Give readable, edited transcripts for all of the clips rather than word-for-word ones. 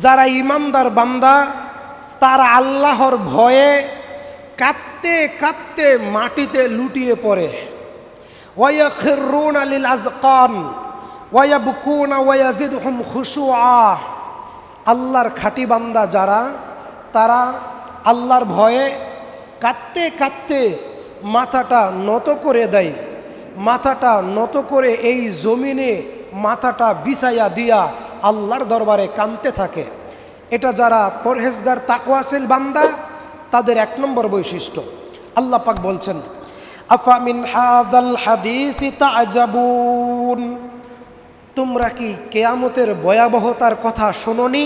যারা ইমানদার বান্দা তারা আল্লাহর ভয়ে কাঁদতে কাঁদতে মাটিতে লুটিয়ে পড়ে। ওয়ায়াখিরুনা লিল আযকান ওয়ায়াবকুনা ওয়ায়াজিদুহুম খুশুআ। আল্লাহর খাঁটি বান্দা যারা, তারা আল্লাহর ভয়ে কাঁদতে কাঁদতে মাথাটা নত করে দেয়, মাথাটা নত করে এই জমিনে মাথাটা বিছাইয়া দিয়া আল্লাহর দরবারে কাঁদতে থাকে। এটা যারা পরহেজগার তাকওয়াশীল বান্দা তাদের 1 নম্বর বৈশিষ্ট্য। আল্লাহ পাক বলছেন, আফা মিন হাযাল হাদীসি তা'জাবুন। তোমরা কি কিয়ামতের ভয়াবহতার কথা শোনোনি?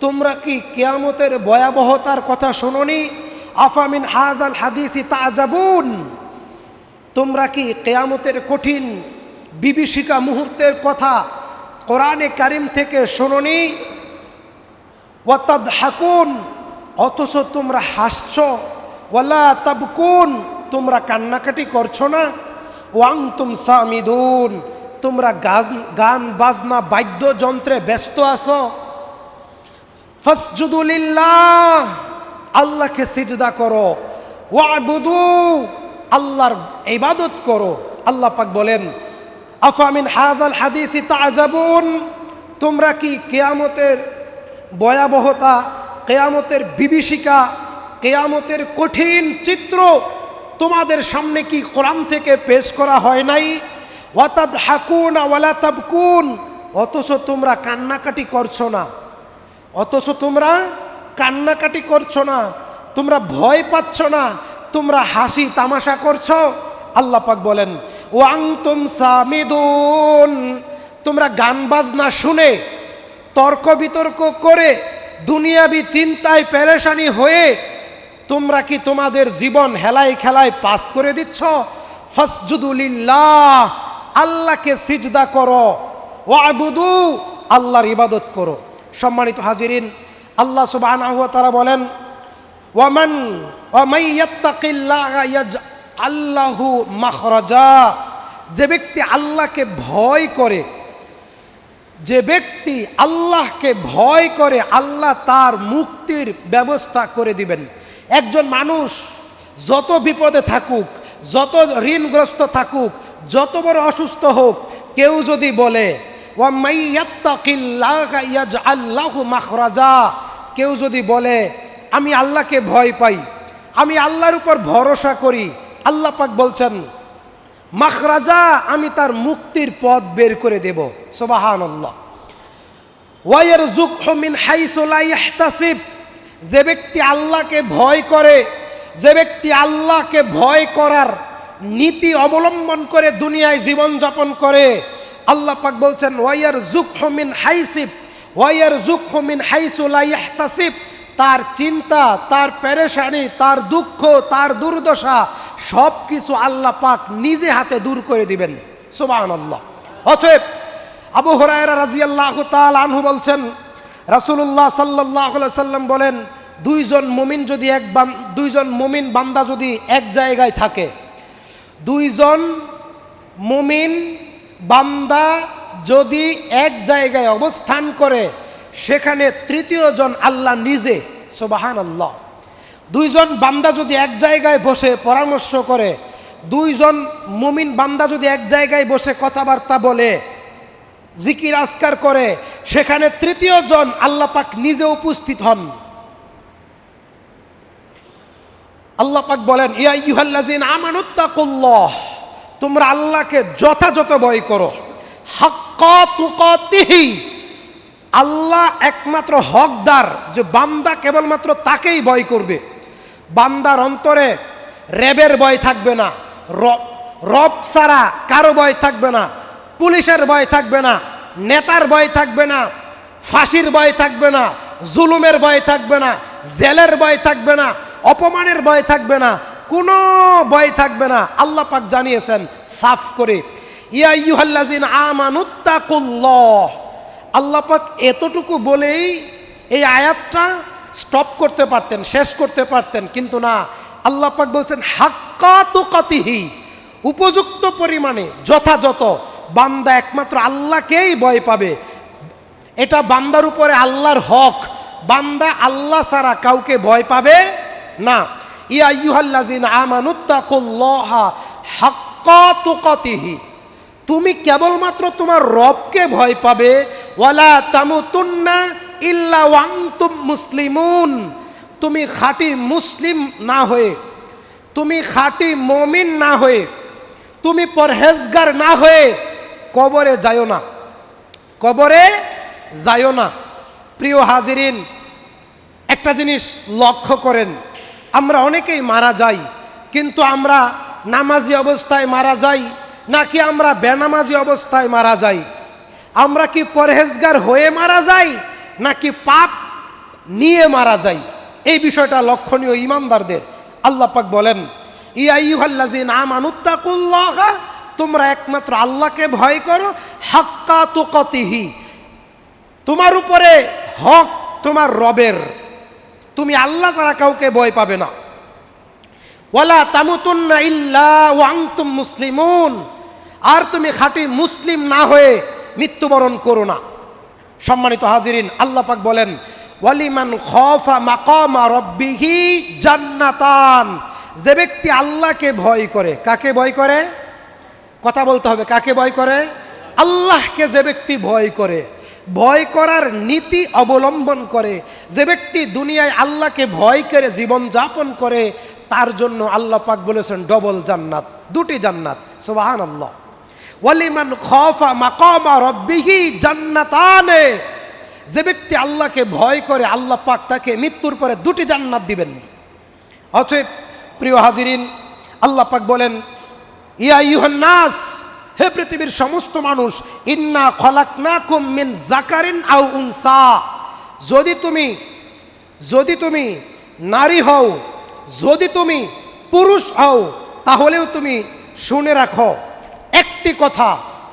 তোমরা কি কিয়ামতের ভয়াবহতার কথা শোনোনি? আফা মিন হাযাল হাদীসি তা'জাবুন। তোমরা কি কিয়ামতের কঠিন বিভীষিকা মুহূর্তের কথা কোরআনে কারিম থেকে শোনোনি? ওয়া তাদহাকুন, অথচ তোমরা হাসছো। ওয়ালা তাবকুন, তোমরা কান্নাকাটি করছো না। ওয়া আনতুম সামিদুন, তোমরা গান বাজনা বাদ্যযন্ত্রে ব্যস্ত আছো। ফাসজুদু লিল্লাহ, আল্লাহকে সিজদা করো। ওয়াবুদু, আল্লাহর ইবাদত করো। আল্লাহ পাক বলেন, আফা মিন হাযাল হাদীসি তা'জাবুন। তোমরা কি কিয়ামতের ভয়াবহতা, কিয়ামতের বিভীষিকা, কিয়ামতের কঠিন চিত্র তোমাদের সামনে কি কোরআন থেকে পেশ করা হয় নাই? ওয়া তাদহাকুনা ওয়ালা তাবকুন, অথচ তোমরা কান্নাকাটি করছো না। অথচ তোমরা কান্নাকাটি করছো না, তোমরা ভয় পাচ্ছ না, তোমরা হাসি তামাশা করছো। আল্লাহ পাক বলেন, ওয়া আনতুম সামিদুন, তোমরা গান বাজনা শুনে তর্ক বিতর্ক করে দুনিয়াবি চিন্তায় পেরেশানি হয়ে তোমরা কি তোমাদের জীবন হেলায় খেলায় পাস করে দিচ্ছ? ফাসজুদু লিল্লাহ, আল্লাহকে সিজদা করো। ওয়াবুদু, আল্লাহর ইবাদত করো। সম্মানিত হাজিরিন, আল্লাহ সুবহানাহু ওয়া তাআলা বলেন, ওয়া মান ইয়াত্তাকিল্লাহা ইয়াজআল লাহু মাখরাজা। যে ব্যক্তি আল্লাহকে ভয় করে, যে ব্যক্তি আল্লাহকে ভয় করে, আল্লাহ তার মুক্তির ব্যবস্থা করে দিবেন। একজন মানুষ যত বিপদে থাকুক, যত ঋণগ্রস্ত থাকুক, যত বড় অসুস্থ হোক, কেউ যদি বলে ওয়া মান ইয়াত্তাকিল্লাহা ইয়াজআল লাহু মাখরাজা, কেউ যদি বলে আমি আল্লাহকে ভয় পাই, আমি আল্লাহর উপর ভরসা করি, আল্লাহ পাক বলছেন মাখরাজা, আমি তার মুক্তির পথ বের করে দেব। সুবহানাল্লাহ। ওয়া ইয়ারযুকহু মিন হাইসু লা ইয়াহতাসিব। যে ব্যক্তি আল্লাহকে ভয় করে, যে ব্যক্তি আল্লাহকে ভয় করার নীতি অবলম্বন করে দুনিয়ায় জীবনযাপন করে, আল্লাহ পাক বলছেন ওয়া ইয়ারযুকহু মিন হাইসু লা ইয়াহতাসিব। তার চিন্তা, তার পেরেশানি, তার দুঃখ, তার দুর্দশা সব কিছু আল্লাহ পাক নিজে হাতে দূর করে দিবেন। সুবহানাল্লাহ। অতএব আবু হুরায়রা রাদিয়াল্লাহু তাআলা আনহু বলছেন, রাসূলুল্লাহ সাল্লাল্লাহু আলাইহি সাল্লাম বলেন, দুইজন মুমিন বান্দা যদি এক জায়গায় থাকে, দুইজন মুমিন বান্দা যদি এক জায়গায় অবস্থান করে, সেখানে তৃতীয় জন আল্লাহ নিজে। সুবহানাল্লাহ। দুইজন বান্দা যদি এক জায়গায় বসে পরামর্শ করে, দুইজন মুমিন বান্দা যদি এক জায়গায় বসে কথাবার্তা বলে, জিকির আজকার করে, সেখানে তৃতীয় জন আল্লাহ পাক নিজে উপস্থিত হন। আল্লাহ পাক বলেন, ইয়া আইয়ুহাল্লাযীনা আমানুত্তাকুল্লাহ, তোমরা আল্লাহকে যথাযথ ভয় করো। হাক্কা তুকাতিহি, আল্লাহ একমাত্র হকদার, যে বান্দা কেবলমাত্র তাকেই ভয় করবে। বান্দার অন্তরে র্যাবের ভয় থাকবে না, রব ছাড়া কারো ভয় থাকবে না, পুলিশের ভয় থাকবে না, নেতার ভয় থাকবে না, ফাঁসির ভয় থাকবে না, জুলুমের ভয় থাকবে না, জেলের ভয় থাকবে না, অপমানের ভয় থাকবে না, কোনো ভয় থাকবে না। আল্লাহ পাক জানিয়েছেন সাফ করে, ইয়া আইয়ুহাল্লাযীনা আমানুত্তাকুল্লাহ। আল্লাহ পাক এতটুকু বলেই এই আয়াতটা স্টপ করতে পারতেন, শেষ করতে পারতেন, কিন্তু না, আল্লাহ পাক বলছেন হাক্কা তুকাতিহি, উপযুক্ত পরিমাণে যথাযথ বান্দা একমাত্র আল্লাহকেই ভয় পাবে। এটা বান্দার উপরে আল্লাহর হক। বান্দা আল্লাহ ছাড়া কাউকে ভয় পাবে না। ইয়া আইয়ুহাল্লাযিনা আমানুত্তাকুল্লাহা হাক্কা তুকাতিহি, তুমি কেবলমাত্র তোমার রবকে ভয় পাবে। ওয়ালা তামুতুন্না ইল্লা ওয়া আনতুম মুসলিমুন, তুমি খাঁটি মুসলিম না হয়ে, তুমি খাঁটি মুমিন না হয়ে, তুমি পরহেজগার না হয়ে কবরে যাইও না, কবরে যাইও না। প্রিয় হাজিরিন, একটা জিনিস লক্ষ্য করেন, আমরা অনেকেই মারা যাই, কিন্তু আমরা নামাজি অবস্থায় মারা যাই নাকি আমরা বেনামাজি অবস্থায় মারা যাই? আমরা কি পরহেজগার হয়ে মারা যাই নাকি পাপ নিয়ে মারা যাই? এই বিষয়টা লক্ষণীয় ইমানদারদের। আল্লাহ পাক বলেন, ইয়া আইয়ুহাল্লাযিনা আমানুত্তাকুল্লাহা, তোমরা একমাত্র আল্লাহকে ভয় করো, হাক্কা তুকাতিহি, তোমার উপরে হক তোমার রবের, তুমি আল্লাহ ছাড়া কাউকে ভয় পাবে না। ওয়ালা তামুতুন্না ইল্লা ওয়া আনতুম মুসলিমুন, আর তুমি খাঁটি মুসলিম না হয়ে মৃত্যুবরণ করো না। সম্মানিত হাজিরিন, আল্লাহ পাক বলেন, ওয়ালিমান খাফা মাকামা রাব্বিহি জান্নাতান, যে ব্যক্তি আল্লাহকে ভয় করে, কাকে ভয় করে? কথা বলতে হবে, কাকে ভয় করে? আল্লাহকে যে ব্যক্তি ভয় করে, ভয় করার নীতি অবলম্বন করে, যে ব্যক্তি দুনিয়ায় আল্লাহকে ভয় করে জীবন যাপন করে, তার জন্য আল্লাহ পাক বলেছেন ডবল জান্নাত, দুটি জান্নাত। সুবহানাল্লাহ। ওয়ালিমান খাফা মাকামা রাব্বিহি জান্নাতানে, যে ব্যক্তি আল্লাহকে ভয় করে আল্লাহ পাক তাকে মৃত্যুর পরে দুটি জান্নাত দিবেন। অতএব প্রিয় হাজিরিন, আল্লাহ পাক বলেন, ইয়া আইয়ুহান নাস, হে পৃথিবীর সমস্ত মানুষ, ইন্না খলাকনাকুম মিন যাকারিন আও উনসা, যদি তুমি নারী হও, যদি তুমি পুরুষ হও, তাহলেও তুমি শুনে রাখো একটি কথা,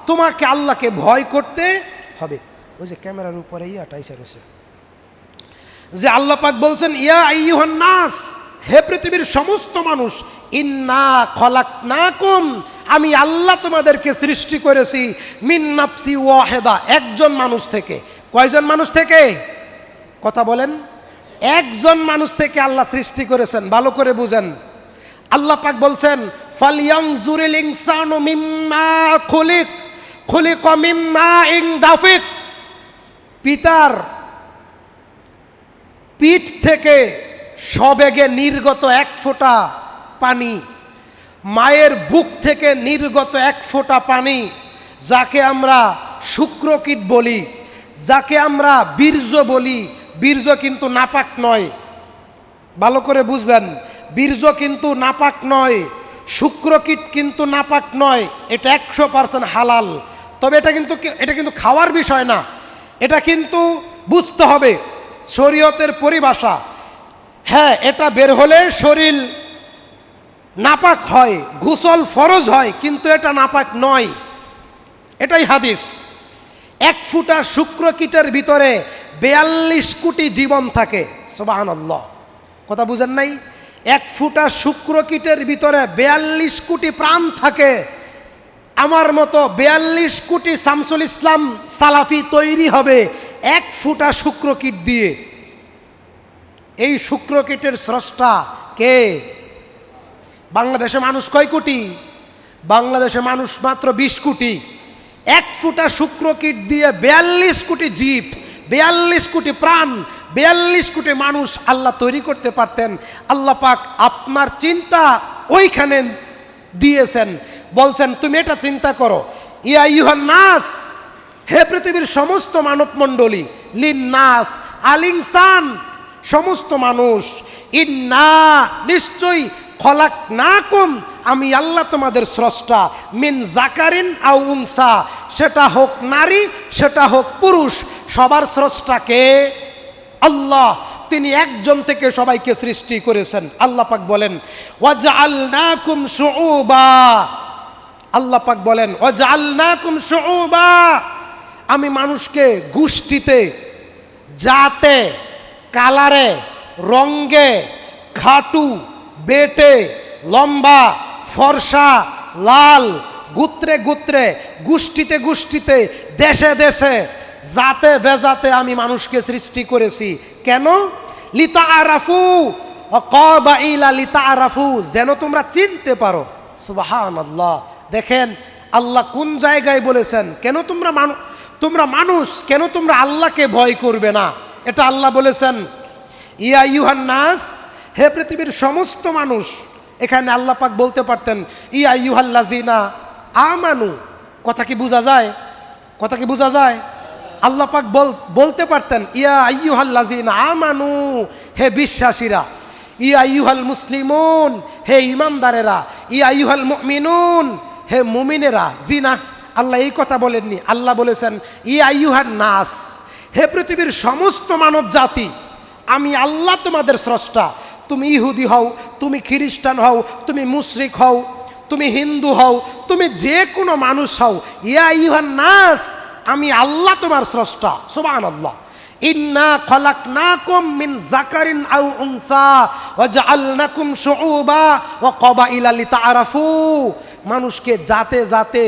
তোমাকে আল্লাহকে ভয় করতে হবে। ওই যে ক্যামেরার উপরে ইয়াটাই সেরেছে, যে আল্লাহ পাক বলছেন, ইয়া আইয়ুহান নাস, হে পৃথিবীর সমস্ত মানুষ, ইন্না খলাকনাকুম, আমি আল্লাহ তোমাদেরকে সৃষ্টি করেছি, মিন নাফসি ওয়াহিদা, একজন মানুষ থেকে। কয়জন মানুষ থেকে? কথা বলেন। একজন মানুষ থেকে আল্লাহ সৃষ্টি করেছেন, ভালো করে বুঝেন। আল্লাহ পাক বলছেন, ফালয়ানজুরিল ইনসানু মিম্মা খুলিকা মিম্মা ইন দাফিক, পিতার পিঠ থেকে সবেগে নির্গত এক ফোঁটা পানি, মায়ের বুক থেকে নির্গত এক ফোঁটা পানি, যাকে আমরা শুক্রকীট বলি, যাকে আমরা বীর্য বলি, বীর্য কিন্তু নাপাক নয়, ভালো করে বুঝবেন, বীর্য কিন্তু নাপাক নয়, শুক্রকীট কিন্তু নাপাক নয়, এটা 100% হালাল। তবে এটা কিন্তু খাওয়ার বিষয় না, এটা কিন্তু বুঝতে হবে শরীয়তের পরিভাষা। হ্যাঁ, এটা বের হলে শরীর নাপাক হয়, গোসল ফরজ হয়, কিন্তু এটা নাপাক নয়, এটাই হাদিস। এক ফুটা শুক্রকীটের ভিতরে 42 কোটি জীবন থাকে। সুবহানাল্লাহ, কথা বুঝেন নাই? এক ফুটা শুক্রকীটের ভিতরে 42 কোটি প্রাণ থাকে। আমার মতো 42 কোটি শামসুল ইসলাম সালাফি তৈরি হবে এক ফুটা শুক্রকীট দিয়ে। এই শুক্রকীটের স্রষ্টা কে? বাংলাদেশে মানুষ কয় কোটি? বাংলাদেশে মানুষ মাত্র 20 কোটি। এক ফুটা শুক্রকীট দিয়ে 42 কোটি জীব, 42 কোটি প্রাণ, 42 কোটি মানুষ আল্লাহ তৈরি করতে পারতেন। আল্লাহ পাক আপনার চিন্তা ওইখানে দিয়েছেন, বলছেন তুমি এটা চিন্তা করো। ইয়া আইয়ুহান নাস, হে পৃথিবীর সমস্ত মানব মণ্ডলী, লিন্নাস আল ইনসান, সমস্ত মানুষ, ইন্না নিশ্চয়ই, খলাকনাকুম আমি আল্লাহ তোমাদের স্রষ্টা, মিন যাকারিন আও উনসা, সেটা হোক নারী সেটা হোক পুরুষ, সবার স্রষ্টা কে? আল্লাহ। তিনি একজন থেকে সবাইকে সৃষ্টি করেছেন। আল্লাহ পাক বলেন, ওয়াজআলনাকুম শুউবা, আল্লাহ পাক বলেন ওয়াজআলনাকুম শুউবা, আমি মানুষকে গোষ্ঠীতে, জাতে, কালারে, রঙ্গে, খাটু, বেটে, লম্বা, ফর্সা, লাল, গোত্রে গোত্রে, গোষ্ঠীতে গোষ্ঠীতে, দেশে দেশে জাতে বেজাতে আমি মানুষকে সৃষ্টি করেছি। কেন? লিতাআরাফু ক্বাবাইলা লিতাআরাফু, যেন তোমরা চিনতে পারো। সুবহানাল্লাহ। দেখেন আল্লাহ কোন জায়গায় বলেছেন কেন তোমরা মানুষ, কেন তোমরা আল্লাহকে ভয় করবে না? এটা আল্লাহ বলেছেন ইয়া আইয়ুহান নাস, হে পৃথিবীর সমস্ত মানুষ। এখানে আল্লাহ পাক বলতে পারতেন ইয়া আইয়ুহাল্লাযিনা আমানু। কথা কি বোঝা যায়? কথা কি বোঝা যায়? আল্লাহ পাক বলতে পারতেন ইয়া আইয়ুহাল্লাযিনা আমানু, হে বিশ্বাসীরা। ইয়া আইয়ুহাল মুসলিমুন, হে ঈমানদারেরা। ইয়া আইয়ুহাল মুমিনুন, হে মুমিনেরা। জি না, আল্লাহ এই কথা বলেননি। আল্লাহ বলেছেন ইয়া আইয়ুহান নাস, হে পৃথিবীর সমস্ত মানব জাতি, আমি আল্লাহ তোমাদের স্রষ্টা। তুমি ইহুদি হও, তুমি খ্রিস্টান হও, তুমি মুশরিক হও, তুমি হিন্দু হও, তুমি যে কোনো মানুষ হও, ইয়া আইয়ুহান নাস, আমি আল্লাহ তোমার স্রষ্টা। সুবহানাল্লাহ। ইন্না খলাকনাকুম মিন যাকারিন আও উনসা ওয়া জাআলনাকুম শুউবা ওয়া ক্বাবাইলা লিতাআরাফু। মানুষকে জাতে জাতে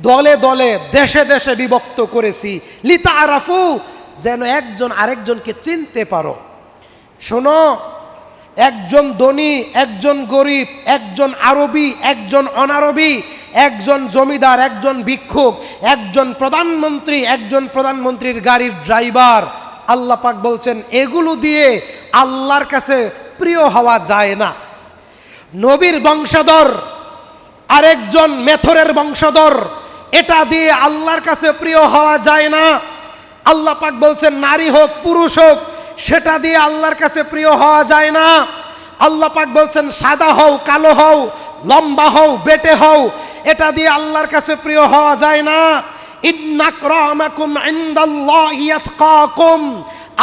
দলে দলে দেশে দেশে বিভক্ত করেছি, লিতাআরাফু, যেন একজন আরেকজনকে চিনতে পারো। শোনো, একজন ধনী, একজন গরিব, একজন আরবি, একজন অনারবি, একজন জমিদার, একজন ভিক্ষুক, একজন প্রধানমন্ত্রী, একজন প্রধানমন্ত্রীর গাড়ির ড্রাইভার, আল্লাহ পাক বলছেন এগুলো দিয়ে আল্লাহর কাছে প্রিয় হওয়া যায় না। নবীর বংশধর আরেকজন মেথরের বংশধর, এটা দিয়ে আল্লাহর কাছে প্রিয় হওয়া যায় না। আল্লাহ পাক বলছেন নারী হোক পুরুষ হোক, সেটা দিয়ে আল্লাহর কাছে প্রিয় হওয়া যায় না। আল্লাহ পাক বলছেন সাদা হও কালো হও, লম্বা হও বেটে হও, এটা দিয়ে আল্লাহর কাছে প্রিয় হওয়া যায় না। ইন্না আকরামাকুম ইনদাল্লাহি আতকাকুম,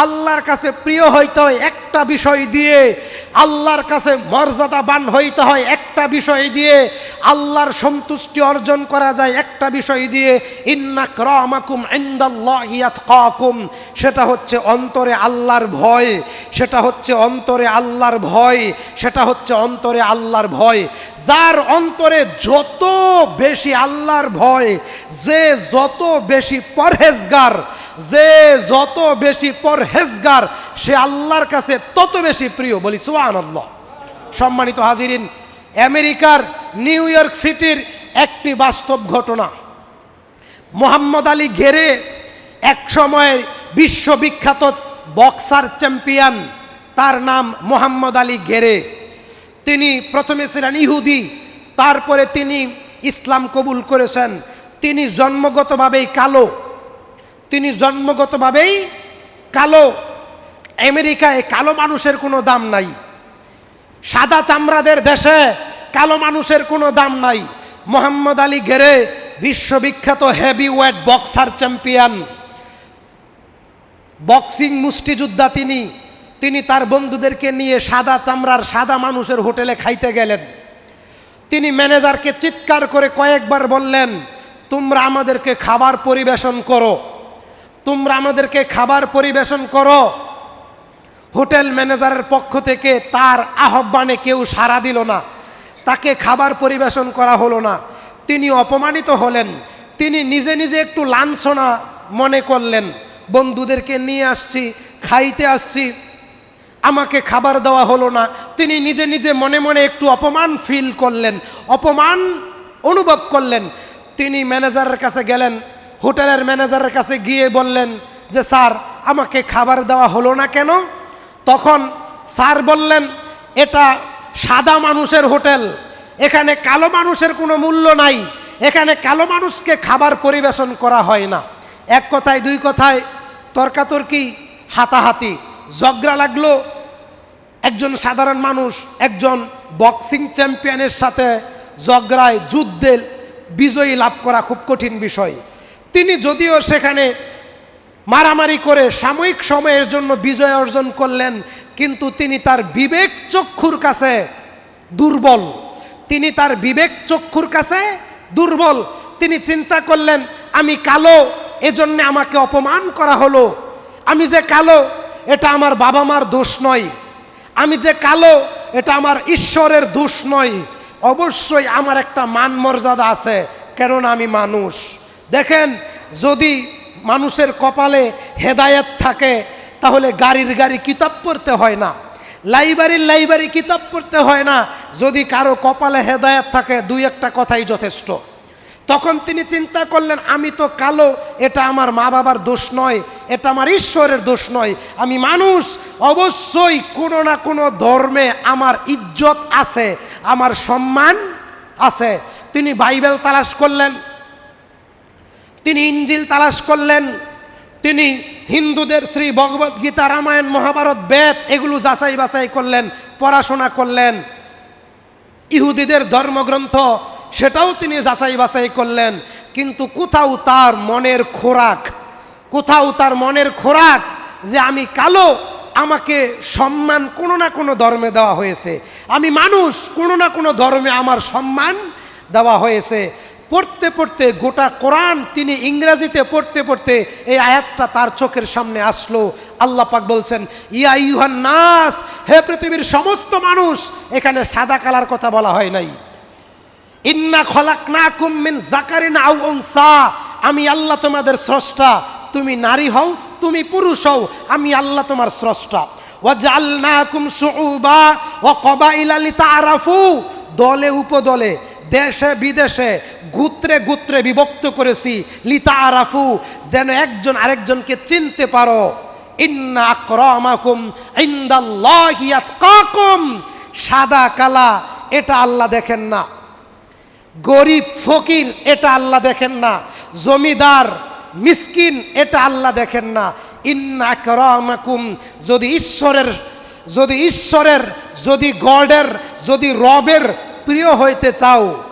আল্লাহর কাছে প্রিয় হইতে হয় একটা বিষয় দিয়ে, আল্লাহর কাছে মর্যাদাবান হইতে হয় একটা বিষয় দিয়ে, আল্লাহর সন্তুষ্টি অর্জন করা যায় একটা বিষয় দিয়ে। ইন্না আকরামাকুম ইনদাল্লাহি আতকাকুম, সেটা হচ্ছে অন্তরে আল্লাহর ভয়, সেটা হচ্ছে অন্তরে আল্লাহর ভয়, সেটা হচ্ছে অন্তরে আল্লাহর ভয়। যার অন্তরে যত বেশি আল্লাহর ভয়, যে যত বেশি পরহেজগার, যে যত বেশি পরহেজগার, সে আল্লাহর কাছে তত বেশি প্রিয়। বলি সুবহানাল্লাহ। সম্মানিত হাজিরিন, আমেরিকার নিউ ইয়র্ক সিটির একটি বাস্তব ঘটনা। মোহাম্মদ আলী গেরে এক সময়ের বিশ্ববিখ্যাত বক্সার চ্যাম্পিয়ন, তার নাম মোহাম্মদ আলী গেরে। তিনি প্রথমে ছিলেন ইহুদি, তারপরে তিনি ইসলাম কবুল করেছেন। তিনি জন্মগতভাবেই কালো, তিনি জন্মগতভাবেই কালো। আমেরিকায় কালো মানুষের কোনো দাম নাই, সাদা চামড়াদের দেশে কালো মানুষের কোনো দাম নাই। মোহাম্মদ আলী গেরে বিশ্ববিখ্যাত heavy weight boxer champion, boxing মুষ্টিযোদ্ধা। তিনি তার বন্ধুদেরকে নিয়ে সাদা চামড়ার সাদা মানুষের হোটেলে খাইতে গেলেন। তিনি ম্যানেজারকে চিৎকার করে কয়েকবার বললেন, তোমরা আমাদেরকে খাবার পরিবেশন করো, তোমরা আমাদেরকে খাবার পরিবেশন করো। হোটেল ম্যানেজারের পক্ষ থেকে তার আহ্বানে কেউ সাড়া দিল না, তাকে খাবার পরিবেশন করা হলো না। তিনি অপমানিত হলেন। তিনি নিজে নিজে একটু লাঞ্ছনা মনে করলেন, বন্ধুদেরকে নিয়ে আসছি, খাইতে আসছি, আমাকে খাবার দেওয়া হলো না। তিনি নিজে নিজে মনে মনে একটু অপমান ফিল করলেন, অপমান অনুভব করলেন। তিনি ম্যানেজারের কাছে গেলেন, হোটেলের ম্যানেজারের কাছে গিয়ে বললেন যে স্যার, আমাকে খাবার দেওয়া হলো না কেন? তখন স্যার বললেন, এটা সাদা মানুষের হোটেল, এখানে কালো মানুষের কোনো মূল্য নাই, এখানে কালো মানুষকে খাবার পরিবেশন করা হয় না। এক কথায় দুই কথায় তর্কাতর্কি, হাতাহাতি, ঝগড়া লাগলো। একজন সাধারণ মানুষ একজন বক্সিং চ্যাম্পিয়নের সাথে ঝগড়ায়, যুদ্ধে বিজয়ী লাভ করা খুব কঠিন বিষয়। তিনি যদিও সেখানে মারামারি করে সাময়িক সময়ের জন্য বিজয় অর্জন করলেন, কিন্তু তিনি তার বিবেক চক্ষুর কাছে দুর্বল। তিনি তার বিবেক চক্ষুর কাছে দুর্বল। তিনি চিন্তা করলেন, আমি কালো, এজন্য আমাকে অপমান করা হলো। আমি যে কালো, এটা আমার বাবা মার দোষ নয়। আমি যে কালো, এটা আমার ঈশ্বরের দোষ নয়। অবশ্যই আমার একটা মান মর্যাদা আছে, কেননা আমি মানুষ। দেখেন, যদি মানুষের কপালে হেদায়েত থাকে তাহলে গাড়ির গাড়ি কিতাব পড়তে হয় না, লাইব্রেরি কিতাব পড়তে হয় না। যদি কারো কপালে হেদায়েত থাকে দুই একটা কথাই যথেষ্ট। তখন তিনি চিন্তা করলেন, আমি তো কালো, এটা আমার মা বাবার দোষ নয়, এটা আমার ঈশ্বরের দোষ নয়, আমি মানুষ, অবশ্যই কোনো না কোনো ধর্মে আমার ইজ্জত আছে, আমার সম্মান আছে। তিনি বাইবেল তালাশ করলেন, তিনি ইঞ্জিল তালাশ করলেন, তিনি হিন্দুদের শ্রী ভগবদ গীতা, রামায়ণ, মহাভারত, বেদ এগুলো যাচাই বাছাই করলেন, পড়াশোনা করলেন। ইহুদিদের ধর্মগ্রন্থ সেটাও তিনি যাচাই বাছাই করলেন। কিন্তু কোথাও তার মনের খোরাক যে আমি কালো, আমাকে সম্মান কোনো না কোনো ধর্মে দেওয়া হয়েছে, আমি মানুষ, কোনো না কোনো ধর্মে আমার সম্মান দেওয়া হয়েছে। পড়তে পড়তে গোটা কোরআন তিনি ইংরেজিতে পড়তে পড়তে এই আয়াতটা তার চোখের সামনে আসলো। আল্লাহ পাক বলছেন, ইয়া আইয়ুহান নাস, হে পৃথিবীর সমস্ত মানুষ। এখানে সাদা কালার কথা বলা হয় নাই। ইন্না খলাকনাকুম মিন যাকারিন আও উনসা, আমি আল্লাহ তোমাদের স্রষ্টা, তুমি নারী হও, তুমি পুরুষ হও, আমি আল্লাহ তোমার স্রষ্টা। ওয়াজআলনাকুম শুউবা ওয়া ক্বাবাইলা লিতাআরাফু, দলে উপদলে, দেশে বিদেশে, গোত্রে গোত্রে বিভক্ত করেছি, লিতাআরাফু, যেন একজন আরেকজনকে চিনতে পারো। ইন্না আকরামাকুম ইনদাল্লাহি আতকাকুম, সাদা কালা এটা আল্লাহ দেখেন না, গরিব ফকির এটা আল্লাহ দেখেন না, জমিদার মিসকিন এটা আল্লাহ দেখেন না। ইন্না আকরামাকুম, যদি গডের, যদি রবের প্রিয় হইতে চাও,